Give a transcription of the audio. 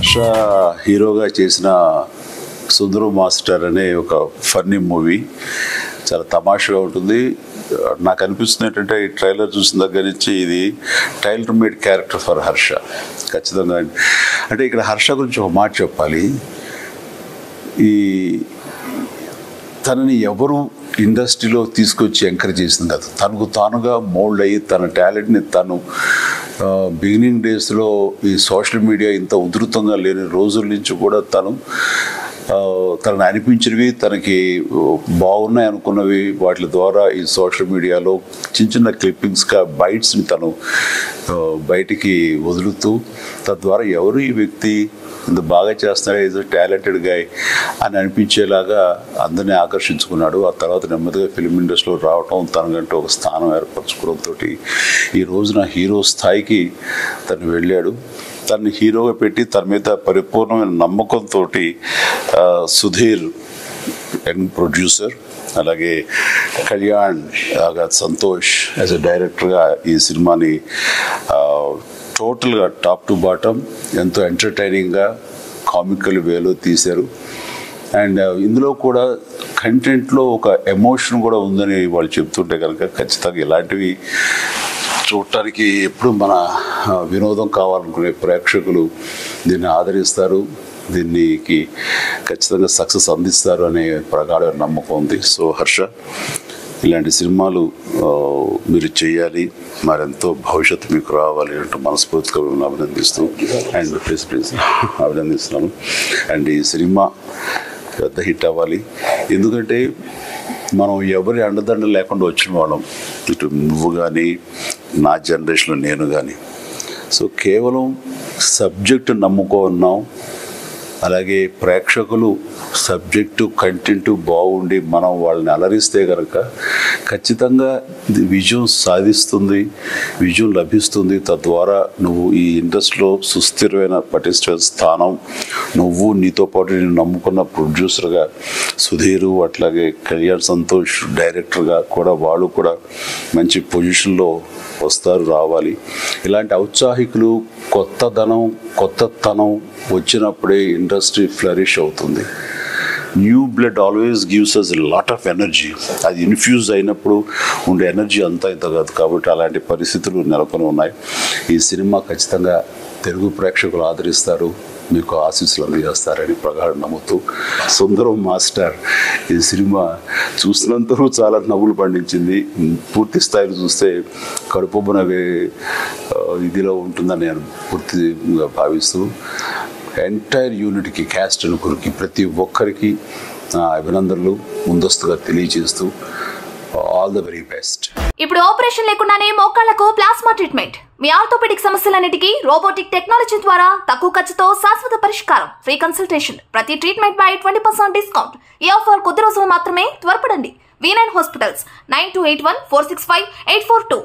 హర్ష హీరోగా చేసిన సుందరం మాస్టర్ అనే ఒక ఫన్నీ మూవీ చాలా తమాషగా ఉంటుంది. నాకు అనిపిస్తుంది ఏంటంటే ఈ ట్రైలర్ చూసిన దగ్గర నుంచి ఇది tailor made character for Harsha ఖచ్చితంగా. అంటే ఇక్కడ హర్ష గురించి ఒక మాట చెప్పాలి. ఈ తనని ఎవరు ఇండస్ట్రీలో తీసుకొచ్చి ఎంకరేజ్ చేసింది కాదు, తనకు తానుగా మోల్డ్ అయ్యి తన టాలెంట్ని తను బిగినింగ్ డేస్లో ఈ సోషల్ మీడియా ఇంత ఉధృతంగా లేని రోజుల నుంచి కూడా తనను అనిపించినవి, తనకి బాగున్నాయి అనుకున్నవి వాటి ద్వారా ఈ సోషల్ మీడియాలో చిన్న చిన్న క్లిప్పింగ్స్గా బైట్స్ని తను బయటికి వదులుతూ తద్వారా ఎవరు ఈ వ్యక్తి ఇంత బాగా చేస్తున్నాడు, ఈజ్ టాలెంటెడ్ గాయ్ అని అనిపించేలాగా అందరినీ ఆకర్షించుకున్నాడు. ఆ తర్వాత నెమ్మదిగా ఫిలిం ఇండస్ట్రీలో రావటం, తనకంటూ ఒక స్థానం ఏర్పరచుకోవడంతో ఈ రోజున హీరో స్థాయికి తను వెళ్ళాడు. తనని హీరోగా పెట్టి తన మీద పరిపూర్ణమైన నమ్మకంతో సుధీర్ యంగ్ ప్రొడ్యూసర్, అలాగే కళ్యాణ్ సంతోష్ యాజ్ ఎ డైరెక్టర్గా ఈ సినిమాని టోటల్గా టాప్ టు బాటమ్ ఎంతో ఎంటర్టైనింగ్గా కామికల్ వేలో తీశారు. అండ్ ఇందులో కూడా కంటెంట్లో ఒక ఎమోషన్ కూడా ఉందని వాళ్ళు చెప్తుంటే కనుక ఖచ్చితంగా ఇలాంటివి చూడటానికి ఎప్పుడు మన వినోదం కావాలనుకునే ప్రేక్షకులు దీన్ని ఆదరిస్తారు, దీనికి ఖచ్చితంగా సక్సెస్ అందిస్తారు అనే ప్రగాఢ నమ్మకం ఉంది. సో హర్ష, ఇలాంటి సినిమాలు మీరు చేయాలి, మరెంతో భవిష్యత్తు మీకు రావాలి అంటూ మనస్ఫూర్తిగా మిమ్మల్ని అభినందిస్తూ అండ్ ప్లీజ్ అభినందిస్తున్నాను. అండ్ ఈ సినిమా పెద్ద హిట్ అవ్వాలి. ఎందుకంటే మనం ఎవరి అండదండ లేకుండా వచ్చిన వాళ్ళం, ఇటు నువ్వు కానీ నా జనరేషన్లో నేను కానీ. సో కేవలం సబ్జెక్టు నమ్ముకున్నాం, అలాగే ప్రేక్షకులు సబ్జెక్టు కంటెంట్ బాగుండి మనం వాళ్ళని అలరిస్తే కనుక ఖచ్చితంగా విజయం సాధిస్తుంది, విజయం లభిస్తుంది. తద్వారా నువ్వు ఈ ఇండస్ట్రీలో సుస్థిరమైన పటిష్ట స్థానం, నువ్వు నీతో పాటు నేను నమ్ముకున్న ప్రొడ్యూసర్గా సుధీరు, అట్లాగే కళ్యాణ్ సంతోష్ డైరెక్టర్గా కూడా వాళ్ళు కూడా మంచి పొజిషన్లో వస్తారు, రావాలి. ఇలాంటి ఔత్సాహికులు కొత్తతనం వచ్చినప్పుడే ఇండస్ట్రీ ఫ్లరిష్ అవుతుంది. New blood always gives us lot of energy. అది ఇన్ఫ్యూజ్ అయినప్పుడు ఉండే ఎనర్జీ అంతా ఇంత కాదు. కాబట్టి అలాంటి పరిస్థితులు నెలకొని ఉన్నాయి. ఈ సినిమా ఖచ్చితంగా తెలుగు ప్రేక్షకులు ఆదరిస్తారు, మీకు ఆశీస్సులు అందజేస్తారని ప్రగాఢ నమ్ముతూ సుందరం మాస్టర్ ఈ సినిమా చూసినంతరూ చాలా నవ్వులు పండించింది. పూర్తి స్థాయిలో చూస్తే కడుపుబ్బున ఇదిలో ఉంటుందని నేను పూర్తిగా భావిస్తూ ఎంటైర్ యూనిట్కి, క్యాస్ట్ అనుకురికి ప్రతి ఒక్కరికి అభినందనలు ముందస్తుగా తెలియజేస్తూ ఆల్ ద వెరీ బెస్ట్. ఇప్పుడు ఆపరేషన్ లేకుండానే మోకాళ్లకు ప్లాస్మా ట్రీట్మెంట్. మీ ఆర్థోపెడిక్ సమస్యలన్నిటికీ రోబోటిక్ టెక్నాలజీ ద్వారా తక్కువ ఖర్చుతో శాశ్వత పరిష్కారం. ఫ్రీ కన్సల్టేషన్, ప్రతి ట్రీట్మెంట్ పై 20% డిస్కౌంట్. ఈ ఆఫర్ కొద్ది రోజులు మాత్రమే, త్వరపడండి. V9 hospitals 9281465842.